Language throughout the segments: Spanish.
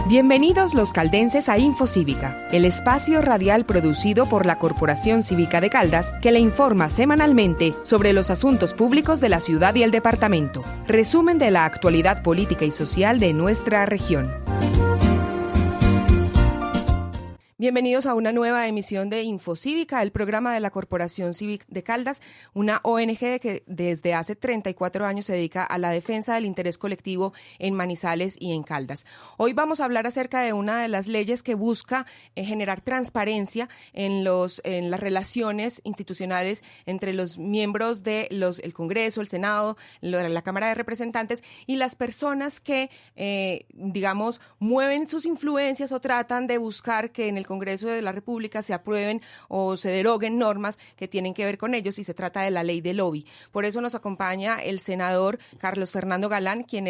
Bienvenidos los caldenses a Infocívica, el espacio radial producido por la Corporación Cívica de Caldas que le informa semanalmente sobre los asuntos públicos de la ciudad y el departamento. Resumen de la actualidad política y social de nuestra región. Bienvenidos a una nueva emisión de Infocívica, el programa de la Corporación Cívica de Caldas, una ONG que desde hace 34 años se dedica a la defensa del interés colectivo en Manizales y en Caldas. Hoy vamos a hablar acerca de una de las leyes que busca generar transparencia en las relaciones institucionales entre los miembros del Congreso, el Senado, la Cámara de Representantes y las personas que, mueven sus influencias o tratan de buscar que en el Congreso de la República se aprueben o se deroguen normas que tienen que ver con ellos, y se trata de la ley de lobby. Por eso nos acompaña el senador Carlos Fernando Galán, quien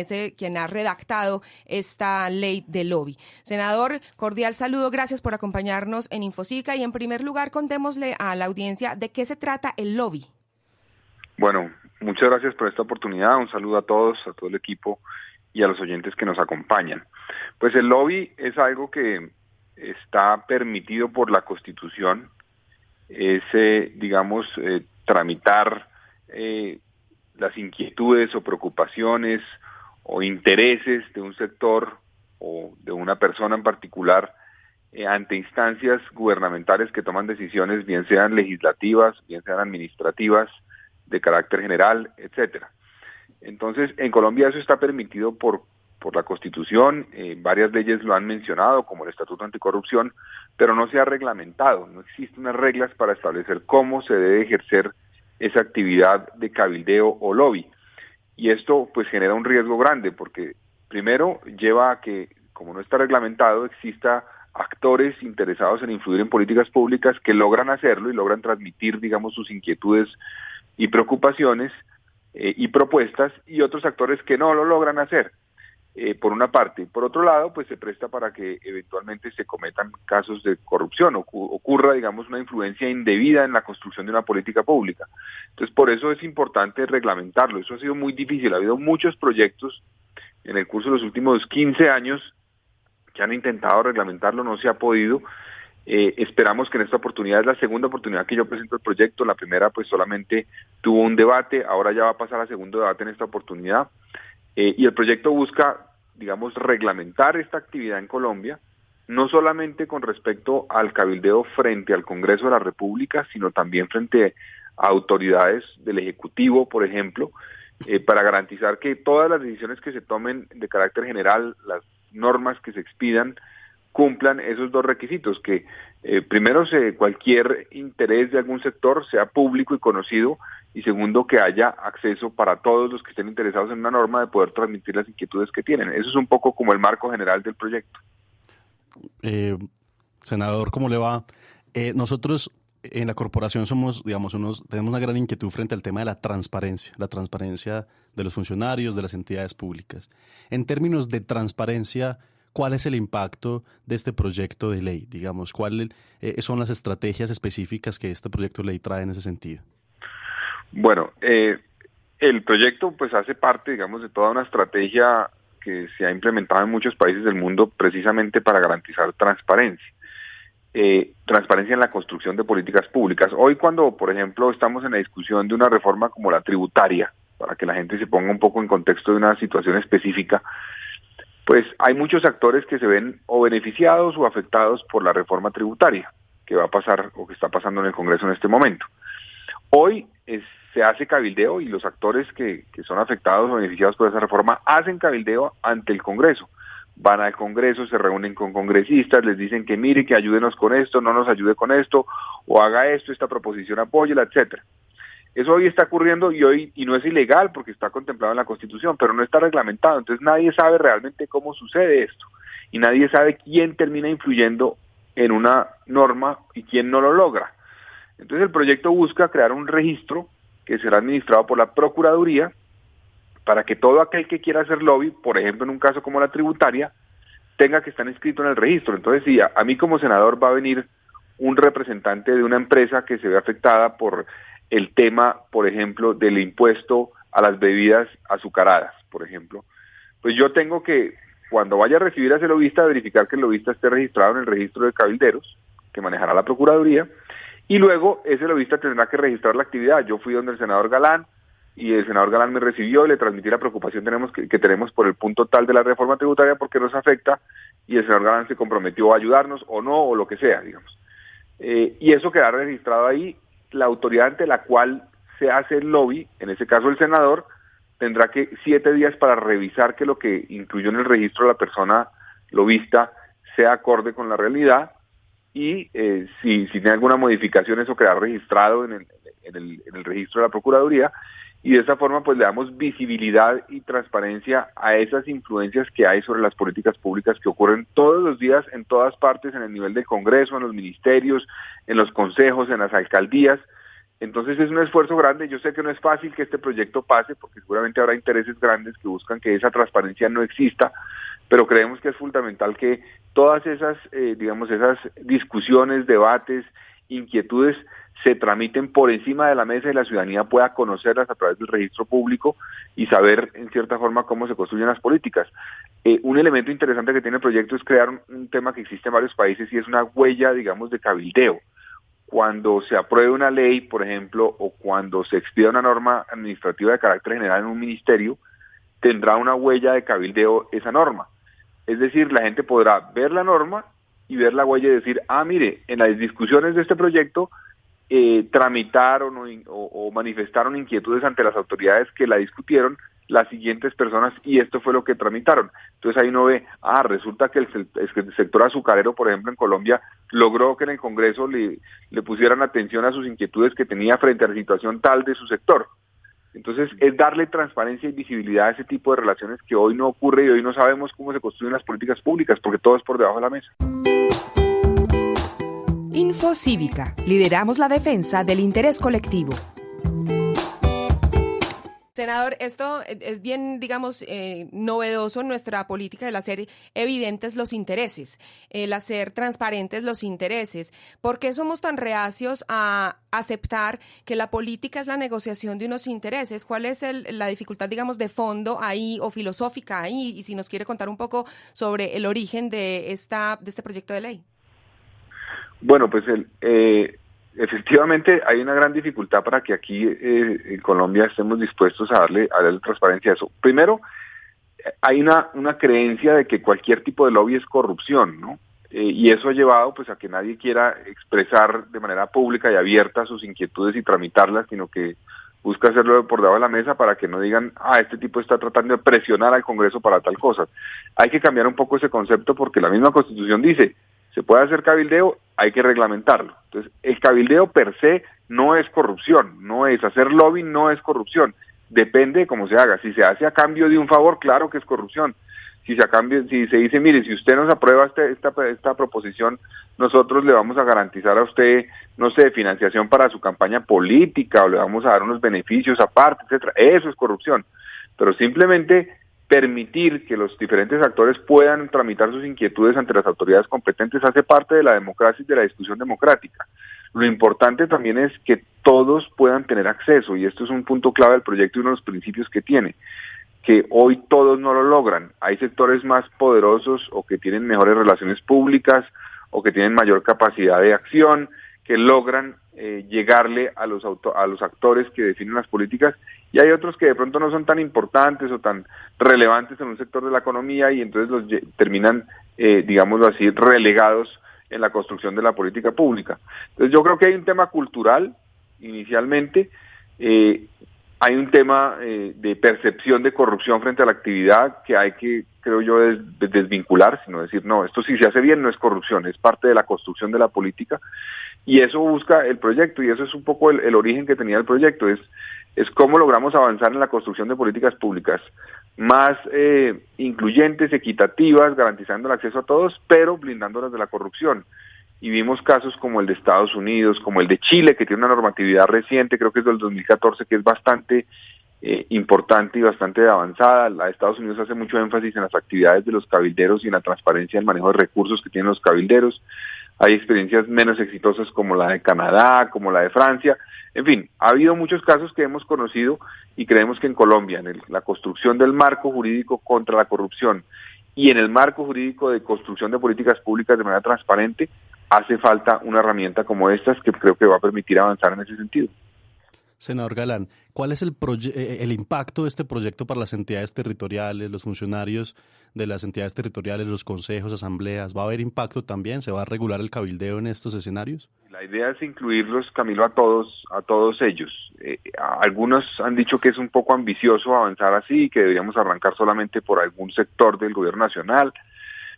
ha redactado esta ley de lobby. Senador, cordial saludo, gracias por acompañarnos en Infocívica, y en primer lugar contémosle a la audiencia de qué se trata el lobby. Bueno, muchas gracias por esta oportunidad, un saludo a todos, a todo el equipo y a los oyentes que nos acompañan. Pues el lobby es algo que está permitido por la Constitución, es, tramitar las inquietudes o preocupaciones o intereses de un sector o de una persona en particular ante instancias gubernamentales que toman decisiones, bien sean legislativas, bien sean administrativas, de carácter general, etcétera. Entonces, en Colombia eso está permitido por la Constitución, varias leyes lo han mencionado, como el Estatuto Anticorrupción, pero no se ha reglamentado, no existen unas reglas para establecer cómo se debe ejercer esa actividad de cabildeo o lobby. Y esto pues genera un riesgo grande, porque primero lleva a que, como no está reglamentado, exista actores interesados en influir en políticas públicas que logran hacerlo y logran transmitir, sus inquietudes y preocupaciones y propuestas, y otros actores que no lo logran hacer. Por una parte. Por otro lado, pues se presta para que eventualmente se cometan casos de corrupción, ocurra, una influencia indebida en la construcción de una política pública. Entonces, por eso es importante reglamentarlo. Eso ha sido muy difícil. Ha habido muchos proyectos en el curso de los últimos 15 años que han intentado reglamentarlo, no se ha podido. Esperamos que en esta oportunidad, es la segunda oportunidad que yo presento el proyecto. La primera, pues solamente tuvo un debate, ahora ya va a pasar a segundo debate en esta oportunidad. Y el proyecto busca, reglamentar esta actividad en Colombia, no solamente con respecto al cabildeo frente al Congreso de la República, sino también frente a autoridades del Ejecutivo, por ejemplo, para garantizar que todas las decisiones que se tomen de carácter general, las normas que se expidan, cumplan esos dos requisitos, que primero cualquier interés de algún sector sea público y conocido, y segundo, que haya acceso para todos los que estén interesados en una norma de poder transmitir las inquietudes que tienen. Eso es un poco como el marco general del proyecto. Senador, ¿cómo le va? Nosotros en la corporación tenemos una gran inquietud frente al tema de la transparencia de los funcionarios, de las entidades públicas. En términos de transparencia, ¿cuál es el impacto de este proyecto de ley? ¿Cuáles son las estrategias específicas que este proyecto de ley trae en ese sentido? Bueno, el proyecto pues hace parte, de toda una estrategia que se ha implementado en muchos países del mundo precisamente para garantizar transparencia. Transparencia en la construcción de políticas públicas. Hoy cuando, por ejemplo, estamos en la discusión de una reforma como la tributaria, para que la gente se ponga un poco en contexto de una situación específica, pues hay muchos actores que se ven o beneficiados o afectados por la reforma tributaria que va a pasar o que está pasando en el Congreso en este momento. Hoy se hace cabildeo, y los actores que son afectados o beneficiados por esa reforma hacen cabildeo ante el Congreso. Van al Congreso, se reúnen con congresistas, les dicen que mire, que ayúdenos con esto, no nos ayude con esto, o haga esto, esta proposición apóyela, etcétera. Eso hoy está ocurriendo y no es ilegal porque está contemplado en la Constitución, pero no está reglamentado. Entonces nadie sabe realmente cómo sucede esto, y nadie sabe quién termina influyendo en una norma y quién no lo logra. Entonces el proyecto busca crear un registro que será administrado por la Procuraduría para que todo aquel que quiera hacer lobby, por ejemplo en un caso como la tributaria, tenga que estar inscrito en el registro. Entonces si a mí como senador va a venir un representante de una empresa que se ve afectada por el tema, por ejemplo, del impuesto a las bebidas azucaradas, por ejemplo, pues yo tengo que cuando vaya a recibir a ese lobista, verificar que el lobista esté registrado en el registro de cabilderos, que manejará la Procuraduría, y luego ese lobista tendrá que registrar la actividad. Yo fui donde el senador Galán, y el senador Galán me recibió y le transmití la preocupación que tenemos por el punto tal de la reforma tributaria porque nos afecta, y el senador Galán se comprometió a ayudarnos o no, o lo que sea, digamos. Y eso queda registrado ahí. La autoridad ante la cual se hace el lobby, en ese caso el senador, tendrá que 7 días para revisar que lo que incluyó en el registro de la persona lobista sea acorde con la realidad, y si tiene alguna modificación eso quedará registrado en el registro de la Procuraduría, y de esa forma pues le damos visibilidad y transparencia a esas influencias que hay sobre las políticas públicas que ocurren todos los días en todas partes, en el nivel del Congreso, en los ministerios, en los consejos, en las alcaldías. Entonces es un esfuerzo grande. Yo sé que no es fácil que este proyecto pase porque seguramente habrá intereses grandes que buscan que esa transparencia no exista, pero creemos que es fundamental que todas esas, esas discusiones, debates, inquietudes se tramiten por encima de la mesa y la ciudadanía pueda conocerlas a través del registro público y saber en cierta forma cómo se construyen las políticas. Un elemento interesante que tiene el proyecto es crear un tema que existe en varios países y es una huella, digamos, de cabildeo. Cuando se apruebe una ley, por ejemplo, o cuando se expida una norma administrativa de carácter general en un ministerio, tendrá una huella de cabildeo esa norma. Es decir, la gente podrá ver la norma y ver la huella y decir, mire, en las discusiones de este proyecto tramitaron o manifestaron inquietudes ante las autoridades que la discutieron las siguientes personas y esto fue lo que tramitaron. Entonces ahí uno ve, resulta que el sector azucarero, por ejemplo, en Colombia, logró que en el Congreso le pusieran atención a sus inquietudes que tenía frente a la situación tal de su sector. Entonces es darle transparencia y visibilidad a ese tipo de relaciones que hoy no ocurre y hoy no sabemos cómo se construyen las políticas públicas porque todo es por debajo de la mesa. Infocívica. Lideramos la defensa del interés colectivo. Senador, esto es bien, digamos, novedoso en nuestra política, el hacer evidentes los intereses, el hacer transparentes los intereses. ¿Por qué somos tan reacios a aceptar que la política es la negociación de unos intereses? ¿Cuál es la dificultad, digamos, de fondo ahí o filosófica ahí? Y si nos quiere contar un poco sobre el origen de este proyecto de ley. Bueno, pues efectivamente hay una gran dificultad para que aquí en Colombia estemos dispuestos a darle transparencia a eso. Primero, hay una creencia de que cualquier tipo de lobby es corrupción, ¿no? Y eso ha llevado pues a que nadie quiera expresar de manera pública y abierta sus inquietudes y tramitarlas, sino que busca hacerlo por debajo de la mesa para que no digan, este tipo está tratando de presionar al Congreso para tal cosa. Hay que cambiar un poco ese concepto porque la misma Constitución dice, se puede hacer cabildeo, hay que reglamentarlo. Entonces, el cabildeo per se no es corrupción, no es hacer lobby, no es corrupción. Depende de cómo se haga. Si se hace a cambio de un favor, claro que es corrupción. Si se dice, mire, si usted nos aprueba esta proposición, nosotros le vamos a garantizar a usted, no sé, financiación para su campaña política o le vamos a dar unos beneficios aparte, etcétera. Eso es corrupción. Pero simplemente permitir que los diferentes actores puedan tramitar sus inquietudes ante las autoridades competentes hace parte de la democracia y de la discusión democrática. Lo importante también es que todos puedan tener acceso, y esto es un punto clave del proyecto y uno de los principios que tiene, que hoy todos no lo logran. Hay sectores más poderosos o que tienen mejores relaciones públicas o que tienen mayor capacidad de acción, que logran llegarle a los actores que definen las políticas, y hay otros que de pronto no son tan importantes o tan relevantes en un sector de la economía y entonces los terminan, digámoslo así, relegados en la construcción de la política pública. Entonces yo creo que hay un tema cultural inicialmente, hay un tema de percepción de corrupción frente a la actividad que hay que, creo yo, desvincular, sino decir, no, esto si se hace bien no es corrupción, es parte de la construcción de la política, y eso busca el proyecto, y eso es un poco el origen que tenía el proyecto, es cómo logramos avanzar en la construcción de políticas públicas más incluyentes, equitativas, garantizando el acceso a todos, pero blindándolas de la corrupción. Y vimos casos como el de Estados Unidos, como el de Chile, que tiene una normatividad reciente, creo que es del 2014, que es bastante importante y bastante avanzada. La de Estados Unidos hace mucho énfasis en las actividades de los cabilderos y en la transparencia del manejo de recursos que tienen los cabilderos. Hay experiencias menos exitosas como la de Canadá, como la de Francia. En fin, ha habido muchos casos que hemos conocido y creemos que en Colombia, en la construcción del marco jurídico contra la corrupción y en el marco jurídico de construcción de políticas públicas de manera transparente, hace falta una herramienta como estas que creo que va a permitir avanzar en ese sentido. Senador Galán, ¿cuál es el impacto de este proyecto para las entidades territoriales, los funcionarios de las entidades territoriales, los consejos, asambleas? ¿Va a haber impacto también? ¿Se va a regular el cabildeo en estos escenarios? La idea es incluirlos, Camilo, a todos ellos. Algunos han dicho que es un poco ambicioso avanzar así, que deberíamos arrancar solamente por algún sector del gobierno nacional,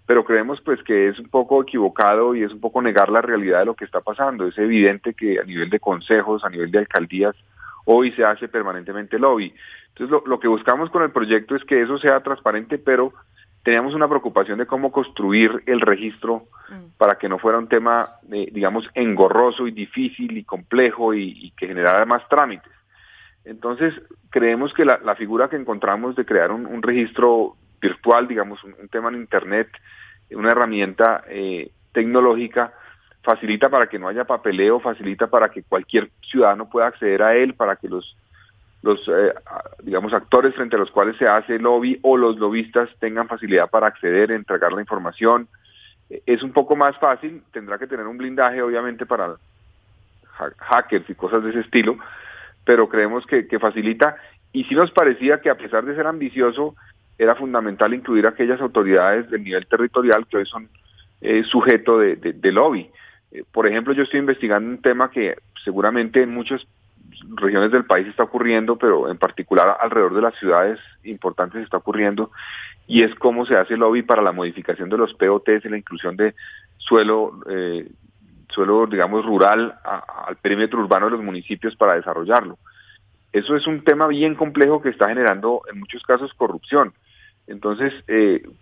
pero creemos pues que es un poco equivocado y es un poco negar la realidad de lo que está pasando. Es evidente que a nivel de consejos, a nivel de alcaldías, hoy se hace permanentemente lobby. Entonces lo que buscamos con el proyecto es que eso sea transparente, pero teníamos una preocupación de cómo construir el registro para que no fuera un tema, digamos, engorroso y difícil y complejo y que generara más trámites. Entonces creemos que la figura que encontramos de crear un registro virtual, digamos, un tema en Internet, una herramienta tecnológica, facilita para que no haya papeleo, facilita para que cualquier ciudadano pueda acceder a él, para que los digamos, actores frente a los cuales se hace lobby o los lobistas tengan facilidad para acceder, entregar la información. Es un poco más fácil, tendrá que tener un blindaje, obviamente, para hackers y cosas de ese estilo, pero creemos que facilita, y sí nos parecía que a pesar de ser ambicioso, era fundamental incluir a aquellas autoridades del nivel territorial que hoy son sujeto de lobby. Por ejemplo, yo estoy investigando un tema que seguramente en muchas regiones del país está ocurriendo, pero en particular alrededor de las ciudades importantes está ocurriendo, y es cómo se hace lobby para la modificación de los POTs y la inclusión de suelo, digamos, rural al perímetro urbano de los municipios para desarrollarlo. Eso es un tema bien complejo que está generando en muchos casos corrupción. Entonces,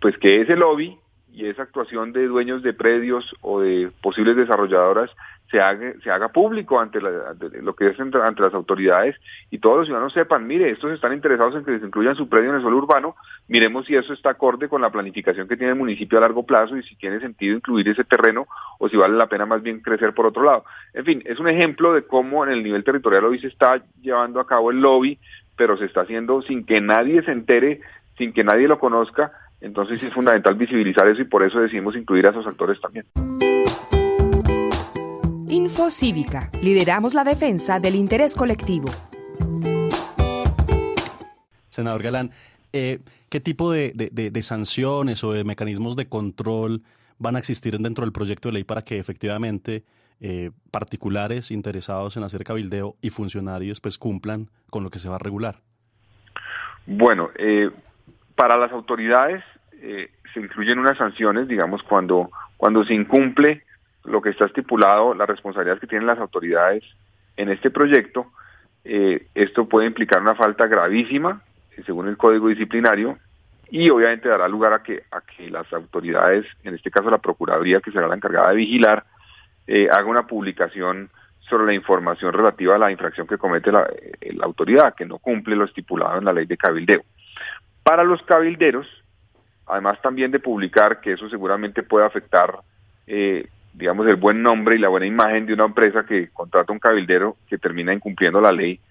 pues que ese lobby y esa actuación de dueños de predios o de posibles desarrolladoras se haga público ante lo que es ante las autoridades, y todos los ciudadanos sepan, mire, estos están interesados en que se incluyan su predio en el suelo urbano, miremos si eso está acorde con la planificación que tiene el municipio a largo plazo y si tiene sentido incluir ese terreno o si vale la pena más bien crecer por otro lado. En fin, es un ejemplo de cómo en el nivel territorial hoy se está llevando a cabo el lobby, pero se está haciendo sin que nadie se entere, sin que nadie lo conozca. Entonces es fundamental visibilizar eso y por eso decidimos incluir a esos actores también. Infocívica. Lideramos la defensa del interés colectivo. Senador Galán, ¿qué tipo de sanciones o de mecanismos de control van a existir dentro del proyecto de ley para que efectivamente particulares interesados en hacer cabildeo y funcionarios pues cumplan con lo que se va a regular? Bueno, para las autoridades se incluyen unas sanciones, digamos, cuando se incumple lo que está estipulado, las responsabilidades que tienen las autoridades en este proyecto. Esto puede implicar una falta gravísima, según el Código Disciplinario, y obviamente dará lugar a que las autoridades, en este caso la Procuraduría, que será la encargada de vigilar, haga una publicación sobre la información relativa a la infracción que comete la autoridad, que no cumple lo estipulado en la ley de cabildeo. Para los cabilderos, además también de publicar, que eso seguramente puede afectar, digamos, el buen nombre y la buena imagen de una empresa que contrata un cabildero que termina incumpliendo la ley,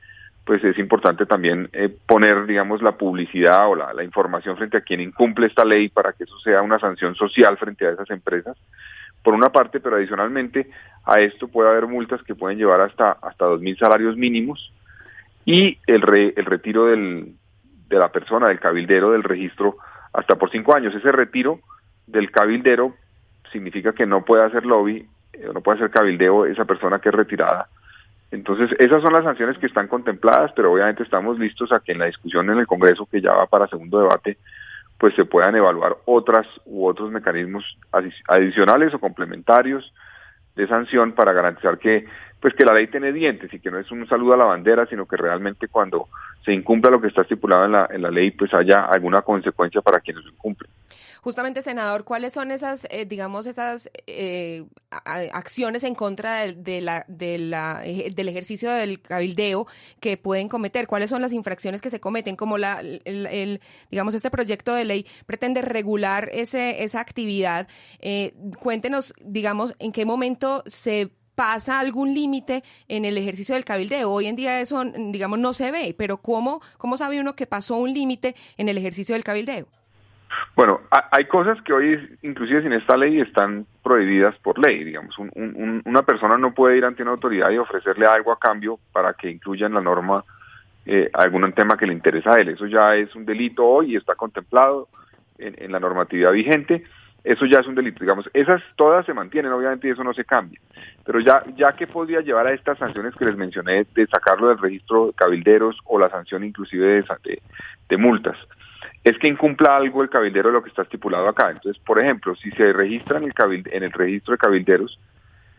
pues es importante también poner, digamos, la publicidad o la información frente a quien incumple esta ley para que eso sea una sanción social frente a esas empresas, por una parte, pero adicionalmente a esto puede haber multas que pueden llevar hasta 2.000 salarios mínimos y el retiro de la persona, del cabildero, del registro hasta por 5 años. Ese retiro del cabildero significa que no puede hacer lobby, no puede hacer cabildeo esa persona que es retirada. Entonces, esas son las sanciones que están contempladas, pero obviamente estamos listos a que en la discusión en el Congreso, que ya va para segundo debate, pues se puedan evaluar otros mecanismos adicionales o complementarios de sanción para garantizar que la ley tiene dientes y que no es un saludo a la bandera, sino que realmente cuando se incumpla lo que está estipulado en la ley, pues haya alguna consecuencia para quienes lo incumplen. Justamente, senador, ¿cuáles son esas, acciones en contra del ejercicio del cabildeo que pueden cometer? ¿Cuáles son las infracciones que se cometen? Como este proyecto de ley pretende regular esa actividad. Cuéntenos, digamos, en qué momento se pasa algún límite en el ejercicio del cabildeo. Hoy en día eso, digamos, no se ve, pero ¿cómo sabe uno que pasó un límite en el ejercicio del cabildeo? Bueno, hay cosas que hoy, inclusive sin esta ley, están prohibidas por ley. Digamos, una persona no puede ir ante una autoridad y ofrecerle algo a cambio para que incluya en la norma algún tema que le interesa a él. Eso ya es un delito hoy y está contemplado en la normatividad vigente. Eso ya es un delito. Digamos, esas todas se mantienen, obviamente, y eso no se cambia. Pero ya que podría llevar a estas sanciones que les mencioné, de sacarlo del registro de cabilderos o la sanción inclusive de multas, es que incumpla algo el cabildero de lo que está estipulado acá. Entonces, por ejemplo, si se registra en el registro de cabilderos,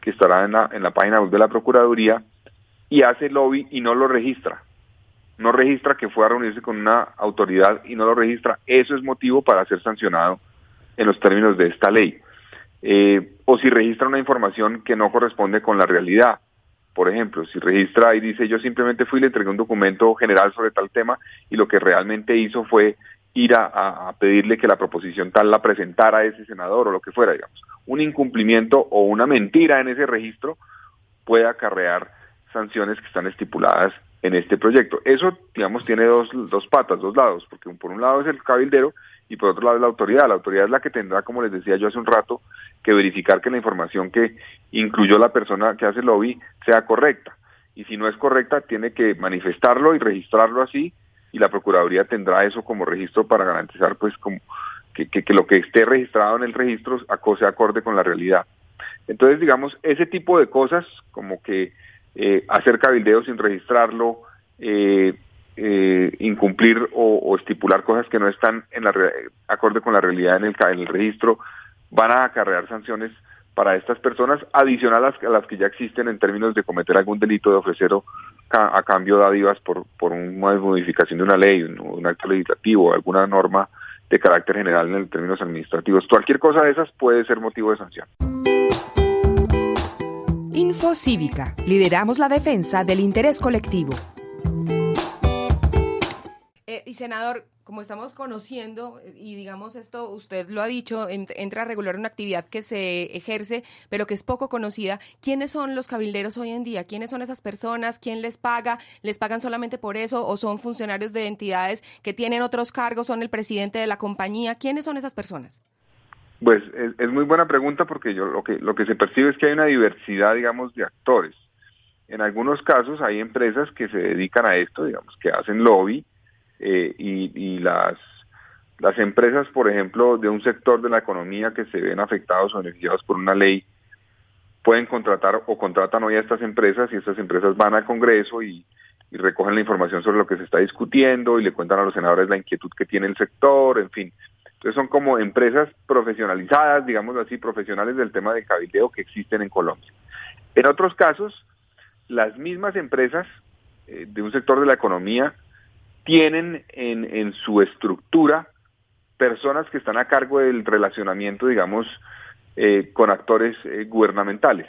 que estará en la página web de la Procuraduría, y hace lobby y no lo registra, no registra que fue a reunirse con una autoridad y no lo registra, eso es motivo para ser sancionado en los términos de esta ley. O si registra una información que no corresponde con la realidad. Por ejemplo, si registra y dice yo simplemente fui y le entregué un documento general sobre tal tema y lo que realmente hizo fue ir a pedirle que la proposición tal la presentara a ese senador o lo que fuera, digamos. Un incumplimiento o una mentira en ese registro puede acarrear sanciones que están estipuladas en este proyecto. Eso, digamos, tiene dos patas, dos lados, porque por un lado es el cabildero y por otro lado es la autoridad. La autoridad es la que tendrá, como les decía yo hace un rato, que verificar que la información que incluyó la persona que hace lobby sea correcta. Y si no es correcta, tiene que manifestarlo y registrarlo así, y la Procuraduría tendrá eso como registro para garantizar pues como que lo que esté registrado en el registro sea acorde con la realidad. Entonces, digamos, ese tipo de cosas, como que hacer cabildeo sin registrarlo, incumplir o estipular cosas que no están acorde con la realidad en el registro, van a acarrear sanciones para estas personas, adicional a las que ya existen en términos de cometer algún delito de ofrecer a cambio dádivas por una modificación de una ley, un acto legislativo, alguna norma de carácter general en términos administrativos. Cualquier cosa de esas puede ser motivo de sanción. Infocívica. Lideramos la defensa del interés colectivo. Y senador, como estamos conociendo, y digamos esto, usted lo ha dicho, entra a regular una actividad que se ejerce, pero que es poco conocida. ¿Quiénes son los cabilderos hoy en día? ¿Quiénes son esas personas? ¿Quién les paga? ¿Les pagan solamente por eso? ¿O son funcionarios de entidades que tienen otros cargos? ¿Son el presidente de la compañía? ¿Quiénes son esas personas? Pues es muy buena pregunta, porque lo que se percibe es que hay una diversidad, digamos, de actores. En algunos casos hay empresas que se dedican a esto, digamos, que hacen lobby, y las empresas, por ejemplo, de un sector de la economía que se ven afectados o beneficiados por una ley, pueden contratar o contratan hoy a estas empresas, y estas empresas van al Congreso y recogen la información sobre lo que se está discutiendo y le cuentan a los senadores la inquietud que tiene el sector, en fin. Entonces son como empresas profesionalizadas, digamos así, profesionales del tema del cabildeo que existen en Colombia. En otros casos, las mismas empresas de un sector de la economía tienen en su estructura personas que están a cargo del relacionamiento, digamos, con actores gubernamentales.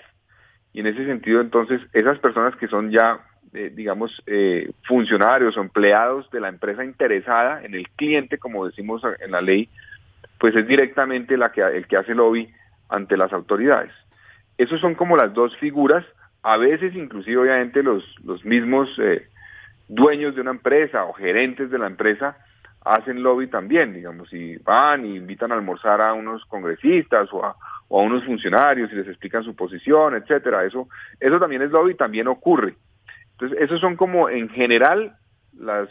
Y en ese sentido, entonces, esas personas que son ya, digamos, funcionarios o empleados de la empresa interesada en el cliente, como decimos en la ley, pues es directamente el que hace lobby ante las autoridades. Esos son como las dos figuras. A veces, inclusive, obviamente, los mismos dueños de una empresa o gerentes de la empresa hacen lobby también, digamos, y van y invitan a almorzar a unos congresistas o a unos funcionarios y les explican su posición, etcétera. Eso también es lobby, también ocurre. Entonces, esos son como en general las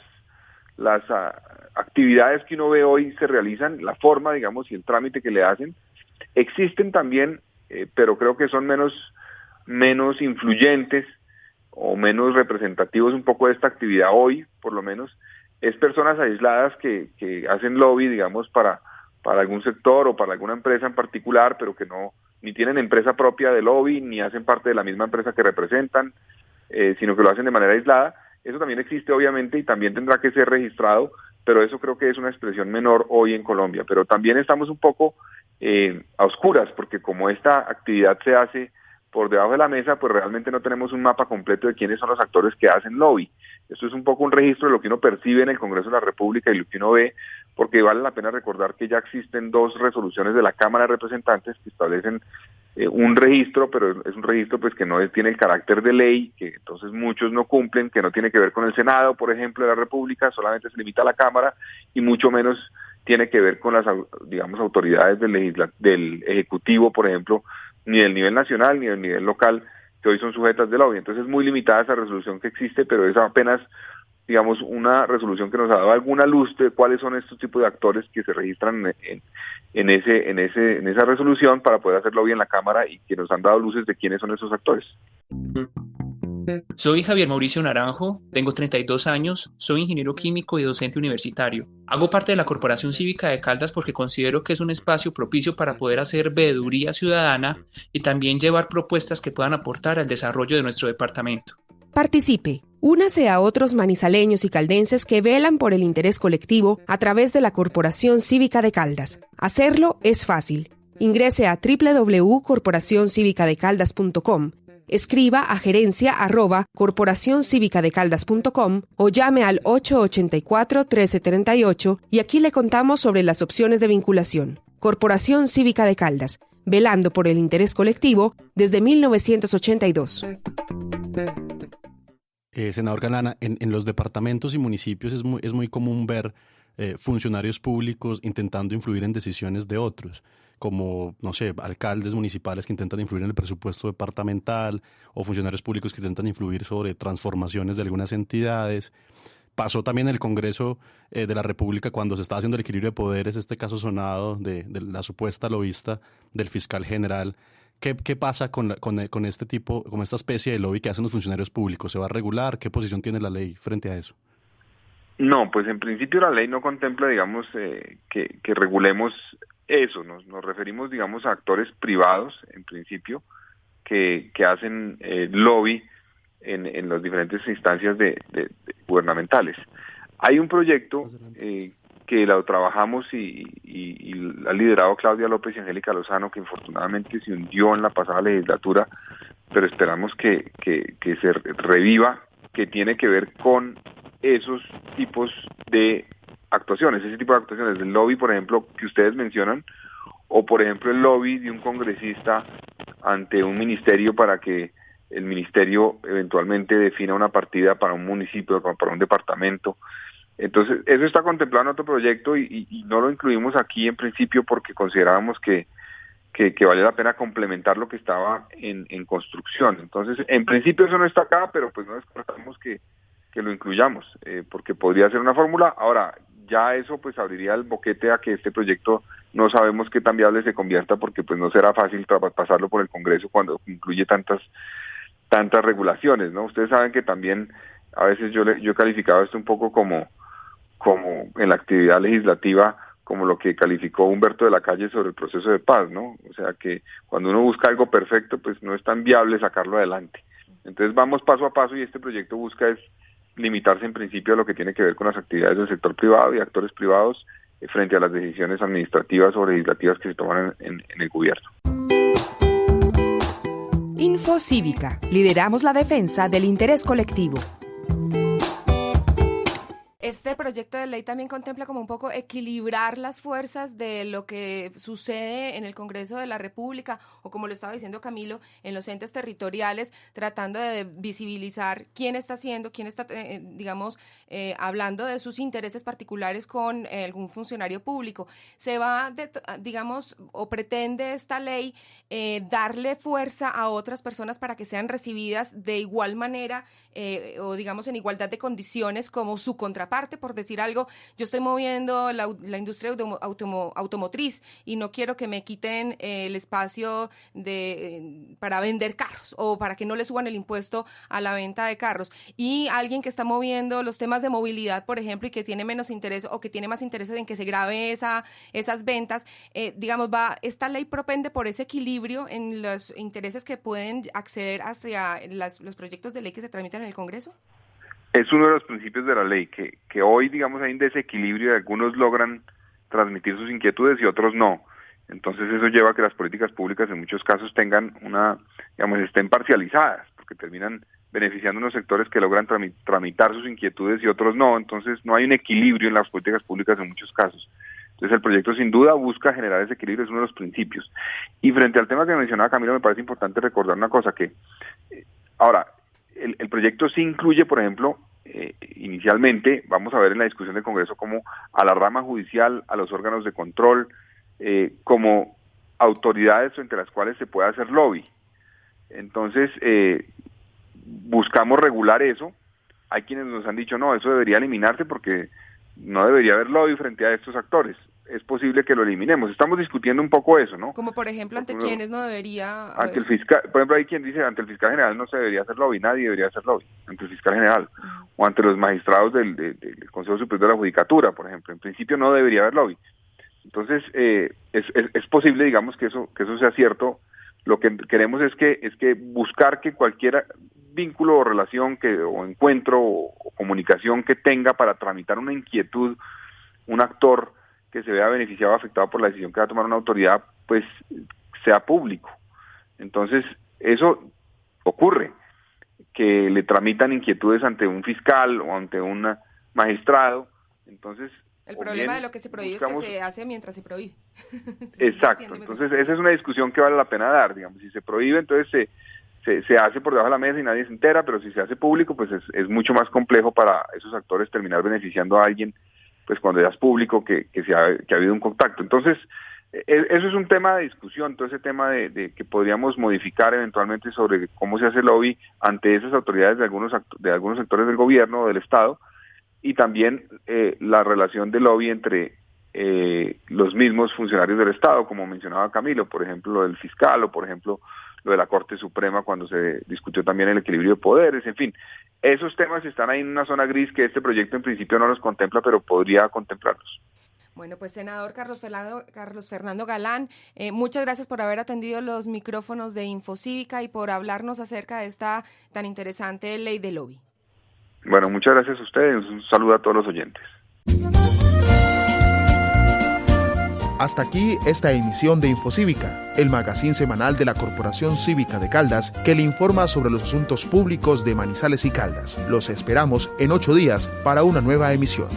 actividades que uno ve hoy se realizan, la forma, digamos, y el trámite que le hacen. Existen también, pero creo que son menos influyentes o menos representativos un poco de esta actividad hoy, por lo menos, es personas aisladas que hacen lobby, digamos, para algún sector o para alguna empresa en particular, pero que no ni tienen empresa propia de lobby, ni hacen parte de la misma empresa que representan, sino que lo hacen de manera aislada. Eso también existe, obviamente, y también tendrá que ser registrado, pero eso creo que es una expresión menor hoy en Colombia. Pero también estamos un poco a oscuras, porque como esta actividad se hace por debajo de la mesa, pues realmente no tenemos un mapa completo de quiénes son los actores que hacen lobby. Esto es un poco un registro de lo que uno percibe en el Congreso de la República y lo que uno ve, porque vale la pena recordar que ya existen 2 resoluciones de la Cámara de Representantes que establecen un registro, pero es un registro pues que no tiene el carácter de ley, que entonces muchos no cumplen, que no tiene que ver con el Senado, por ejemplo, de la República, solamente se limita a la Cámara, y mucho menos tiene que ver con las, digamos, autoridades del Ejecutivo, por ejemplo, ni del nivel nacional ni del nivel local, que hoy son sujetas de lobby. Entonces es muy limitada esa resolución que existe, pero es apenas, digamos, una resolución que nos ha dado alguna luz de cuáles son estos tipos de actores que se registran en esa resolución para poder hacer lobby en la Cámara, y que nos han dado luces de quiénes son esos actores. Soy Javier Mauricio Naranjo, tengo 32 años, soy ingeniero químico y docente universitario. Hago parte de la Corporación Cívica de Caldas porque considero que es un espacio propicio para poder hacer veeduría ciudadana y también llevar propuestas que puedan aportar al desarrollo de nuestro departamento. Participe. Únase a otros manizaleños y caldenses que velan por el interés colectivo a través de la Corporación Cívica de Caldas. Hacerlo es fácil. Ingrese a www.corporacioncivicadecaldas.com. Escriba a gerencia@corporacioncivicadecaldas.com o llame al 884-1338 y aquí le contamos sobre las opciones de vinculación. Corporación Cívica de Caldas, velando por el interés colectivo desde 1982. Senador Galana, en los departamentos y municipios es muy común ver funcionarios públicos intentando influir en decisiones de otros, como, no sé, alcaldes municipales que intentan influir en el presupuesto departamental o funcionarios públicos que intentan influir sobre transformaciones de algunas entidades. Pasó también en el Congreso de la República cuando se estaba haciendo el equilibrio de poderes, este caso sonado de la supuesta lobista del fiscal general. ¿Qué pasa con este tipo, con esta especie de lobby que hacen los funcionarios públicos? ¿Se va a regular? ¿Qué posición tiene la ley frente a eso? No, pues en principio la ley no contempla, digamos, que regulemos eso. Nos referimos, digamos, a actores privados, en principio, que hacen lobby en las diferentes instancias gubernamentales. Hay un proyecto que lo trabajamos y ha liderado Claudia López y Angélica Lozano, que infortunadamente se hundió en la pasada legislatura, pero esperamos que se reviva, que tiene que ver con esos tipos de actuaciones, ese tipo de actuaciones, el lobby, por ejemplo, que ustedes mencionan, o por ejemplo el lobby de un congresista ante un ministerio para que el ministerio eventualmente defina una partida para un municipio, para un departamento. Entonces, eso está contemplado en otro proyecto y no lo incluimos aquí en principio porque considerábamos que vale la pena complementar lo que estaba en construcción. Entonces, en principio eso no está acá, pero pues no descartamos que lo incluyamos, porque podría ser una fórmula. Ahora, ya eso pues abriría el boquete a que este proyecto no sabemos qué tan viable se convierta, porque pues no será fácil pasarlo por el Congreso cuando incluye tantas regulaciones, ¿no? Ustedes saben que también a veces yo he calificado esto un poco como en la actividad legislativa, como lo que calificó Humberto de la Calle sobre el proceso de paz, ¿no? O sea que cuando uno busca algo perfecto, pues no es tan viable sacarlo adelante. Entonces vamos paso a paso y este proyecto busca es limitarse en principio a lo que tiene que ver con las actividades del sector privado y actores privados frente a las decisiones administrativas o legislativas que se toman en el gobierno. Info Cívica. Lideramos la defensa del interés colectivo. Este proyecto de ley también contempla como un poco equilibrar las fuerzas de lo que sucede en el Congreso de la República, o como lo estaba diciendo Camilo, en los entes territoriales, tratando de visibilizar quién está hablando de sus intereses particulares con algún funcionario público. Se va, o pretende esta ley darle fuerza a otras personas para que sean recibidas de igual manera o digamos en igualdad de condiciones como su contraparte. Por decir algo, yo estoy moviendo la industria automotriz y no quiero que me quiten el espacio para vender carros o para que no le suban el impuesto a la venta de carros. Y alguien que está moviendo los temas de movilidad, por ejemplo, y que tiene menos interés o que tiene más interés en que se grabe esas ventas, esta ley propende por ese equilibrio en los intereses que pueden acceder hacia los proyectos de ley que se tramitan en el Congreso. Es uno de los principios de la ley, que hoy, digamos, hay un desequilibrio y algunos logran transmitir sus inquietudes y otros no. Entonces eso lleva a que las políticas públicas en muchos casos estén parcializadas, porque terminan beneficiando a unos sectores que logran tramitar sus inquietudes y otros no. Entonces no hay un equilibrio en las políticas públicas en muchos casos. Entonces el proyecto sin duda busca generar ese equilibrio, es uno de los principios. Y frente al tema que mencionaba Camilo, me parece importante recordar una cosa, que ahora, el proyecto sí incluye, por ejemplo, inicialmente, vamos a ver en la discusión del Congreso como a la rama judicial, a los órganos de control, como autoridades frente a las cuales se puede hacer lobby. Entonces, buscamos regular eso. Hay quienes nos han dicho, no, eso debería eliminarse porque no debería haber lobby frente a estos actores. Es posible que lo eliminemos. Estamos discutiendo un poco eso, ¿no? Como por ejemplo, ¿ante quiénes no debería? Ante el fiscal, por ejemplo, hay quien dice, ante el fiscal general no se debería hacer lobby, nadie debería hacer lobby, ante el fiscal general, o ante los magistrados del Consejo Superior de la Judicatura, por ejemplo. En principio no debería haber lobby. Entonces, es posible, digamos, que eso sea cierto. Lo que queremos es que buscar que cualquier vínculo o relación o encuentro o comunicación que tenga para tramitar una inquietud, un actor que se vea beneficiado o afectado por la decisión que va a tomar una autoridad, pues sea público. Entonces, eso ocurre, que le tramitan inquietudes ante un fiscal o ante un magistrado. Entonces, el problema de lo que se prohíbe es que se hace mientras se prohíbe. Exacto. Entonces, esa es una discusión que vale la pena dar, digamos. Si se prohíbe, entonces se hace por debajo de la mesa y nadie se entera, pero si se hace público, pues es mucho más complejo para esos actores terminar beneficiando a alguien, pues cuando ya es público que ha habido un contacto. Entonces, eso es un tema de discusión, todo ese tema de que podríamos modificar eventualmente sobre cómo se hace lobby ante esas autoridades de algunos sectores del gobierno o del Estado, y también la relación de lobby entre los mismos funcionarios del Estado, como mencionaba Camilo, por ejemplo, lo del fiscal, o por ejemplo, lo de la Corte Suprema cuando se discutió también el equilibrio de poderes, en fin. Esos temas están ahí en una zona gris que este proyecto en principio no los contempla, pero podría contemplarlos. Bueno, pues senador Carlos Fernando Galán, muchas gracias por haber atendido los micrófonos de Infocívica y por hablarnos acerca de esta tan interesante ley de lobby. Bueno, muchas gracias a ustedes. Un saludo a todos los oyentes. Hasta aquí esta emisión de Infocívica, el magazín semanal de la Corporación Cívica de Caldas que le informa sobre los asuntos públicos de Manizales y Caldas. Los esperamos en 8 días para una nueva emisión.